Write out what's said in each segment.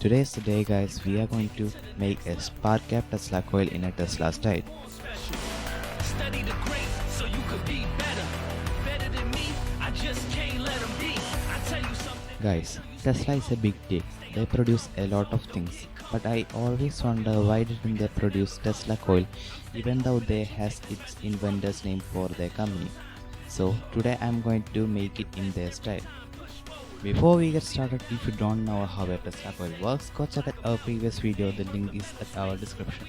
Today's the day guys, we are going to make a spark gap Tesla coil in a Tesla style. Study the greats so you could be better. Better than me, I just can't let them be. I tell you something. Guys, Tesla is a big deal. They produce a lot of things. But I always wonder why didn't they produce Tesla coil even though they has its inventor's name for their company. So today I am going to make it in their style. Before we get started, if you don't know how a Tesla coil works, go check out our previous video, the link is at our description.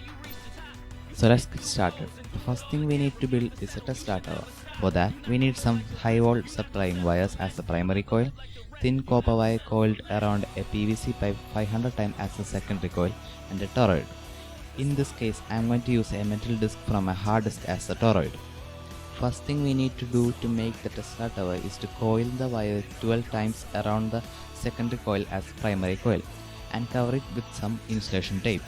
So let's get started. The first thing we need to build is a Tesla tower. For that, we need some high volt supplying wires as the primary coil, thin copper wire coiled around a PVC pipe 500 times as the secondary coil, and a toroid. In this case, I am going to use a metal disc from a hard disk as the toroid. First thing we need to do to make the Tesla tower is to coil the wire 12 times around the secondary coil as primary coil and cover it with some insulation tape.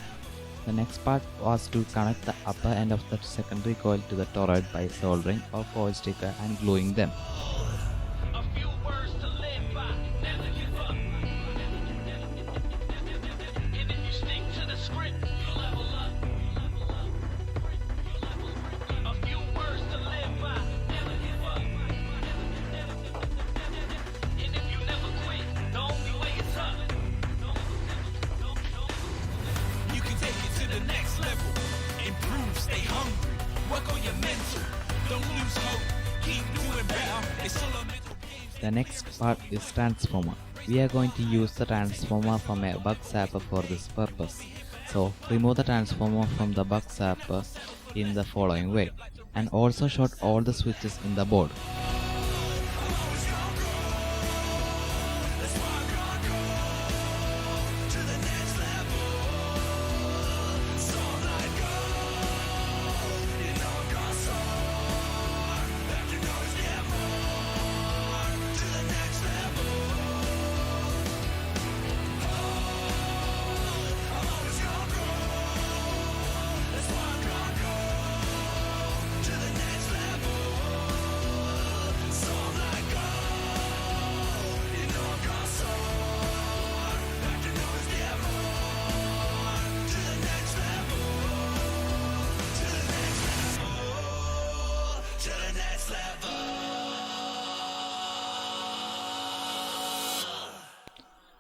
The next part was to connect the upper end of the secondary coil to the toroid by soldering or coil sticker and gluing them. A few words to live by, never give up. And if you stick to the script, you level up. A few words to live by, never give up. And if you never quit, the only way is up. You can take it to the next level. Improve, stay hungry. Work on your mental. Don't lose hope. Keep doing better. It's all a mental game. The next part is transformer. We are going to use the transformer from a buck zapper for this purpose. So remove the transformer from the buck zapper in the following way, and also short all the switches in the board.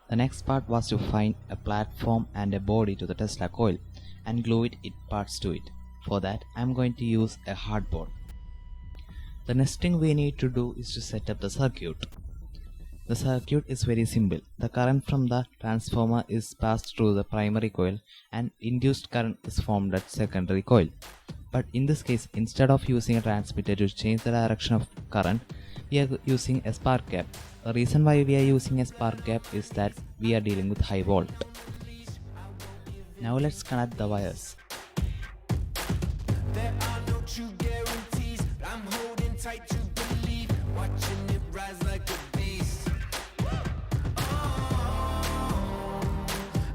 The next part was to find a platform and a body to the Tesla coil and glue it parts to it. For that, I am going to use a hardboard. The next thing we need to do is to set up the circuit. The circuit is very simple. The current from the transformer is passed through the primary coil and induced current is formed at secondary coil. But in this case, instead of using a transmitter to change the direction of current, we are using a spark gap. The reason why we are using a spark gap is that we are dealing with high volt. Now let's connect the wires. There are no true guarantees, but I'm holding tight to believe, watching it rise like a beast. Oh,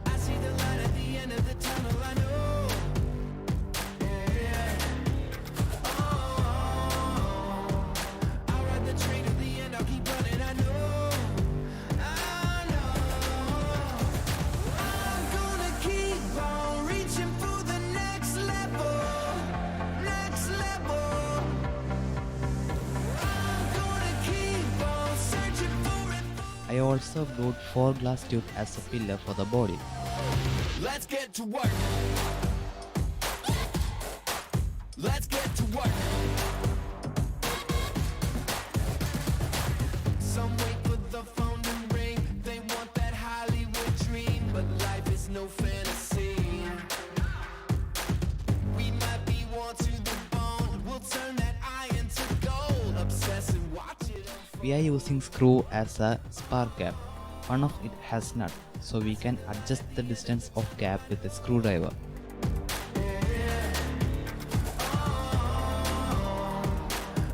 I see the light at the end of the tunnel, I know. Yeah. Oh, I'll ride the train to the end, I'll keep running, I know. I know. I'm gonna keep on reaching for the next level. Next level. I'm gonna keep on searching for it. I also glued 4 glass tubes as a pillar for the body. Let's get to work. Let's get to work. Some wait for the phone to ring. They want that Hollywood dream, but life is no fantasy. We might be worn to the bone. We'll turn that iron to gold. Obsess and watch it unfold. We are using screw as a spark gap. One of it has nut, so we can adjust the distance of gap with a screwdriver.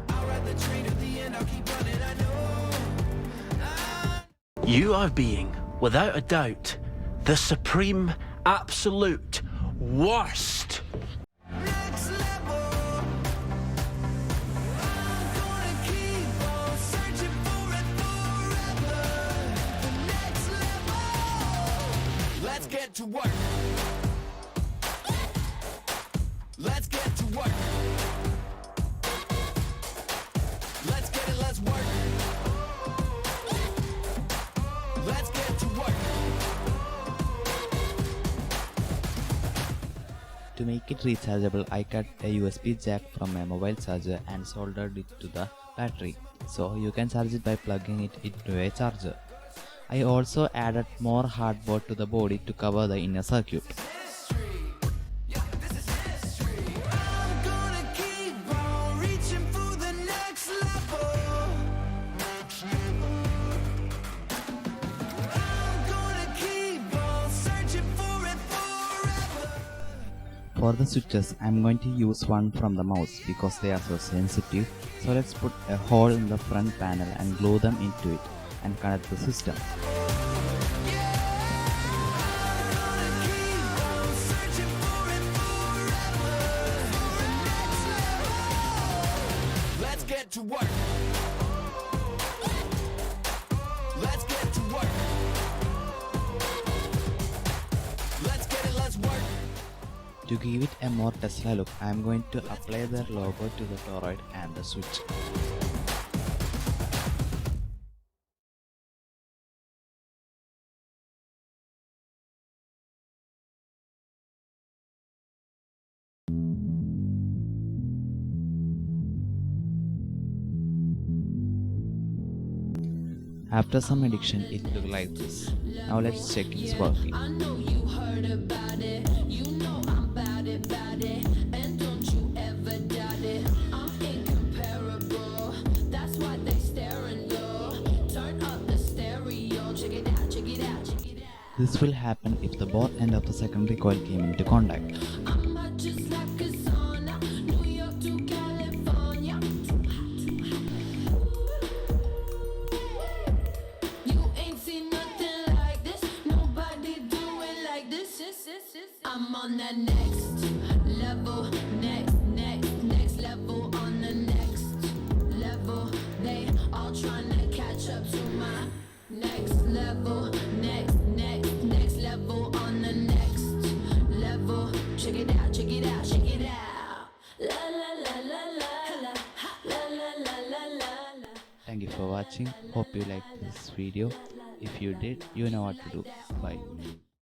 I'll ride the train to the end. I'll keep running. I know. You are being, without a doubt, the supreme, absolute worst. Next level. I'm gonna keep on searching for it forever. The next level. Let's to work. Let's get to work. Let's get it, let's work. Let's get to work. To make it rechargeable, I cut a USB jack from a mobile charger and soldered it to the battery, so you can charge it by plugging it into a charger. I also added more hardboard to the body to cover the inner circuit. I'm gonna keep on reaching for the next level. I'm gonna keep on searching for it forever. For the switches, I'm going to use one from the mouse because they are so sensitive. So let's put a hole in the front panel and glue them into it and connect the system. Let's get to work. Let's get to work. Let's get it, let's work. To give it a more Tesla look, I am going to apply their logo to the toroid and the switch. After some addition, it looked like this. Now let's check it's working. I know you heard about it. You know I'm about it. And don't you ever doubt it. I'm incomparable. That's why they staring, yo. Turn up the stereo. Check it out, check it out, check it out. This will happen if the both end of the secondary coil came into contact. I'm hot just like a sauna. New York to California. You ain't seen nothing like this. Nobody do it like this. I'm on that next level, next level, on the next level. They all trying to catch up to my next level, next level, on the next level. Check it out, check it out, check it out. La la la la la la la la la la la. Thank you for watching. Hope you liked this video. If you did, you know what to do. Bye.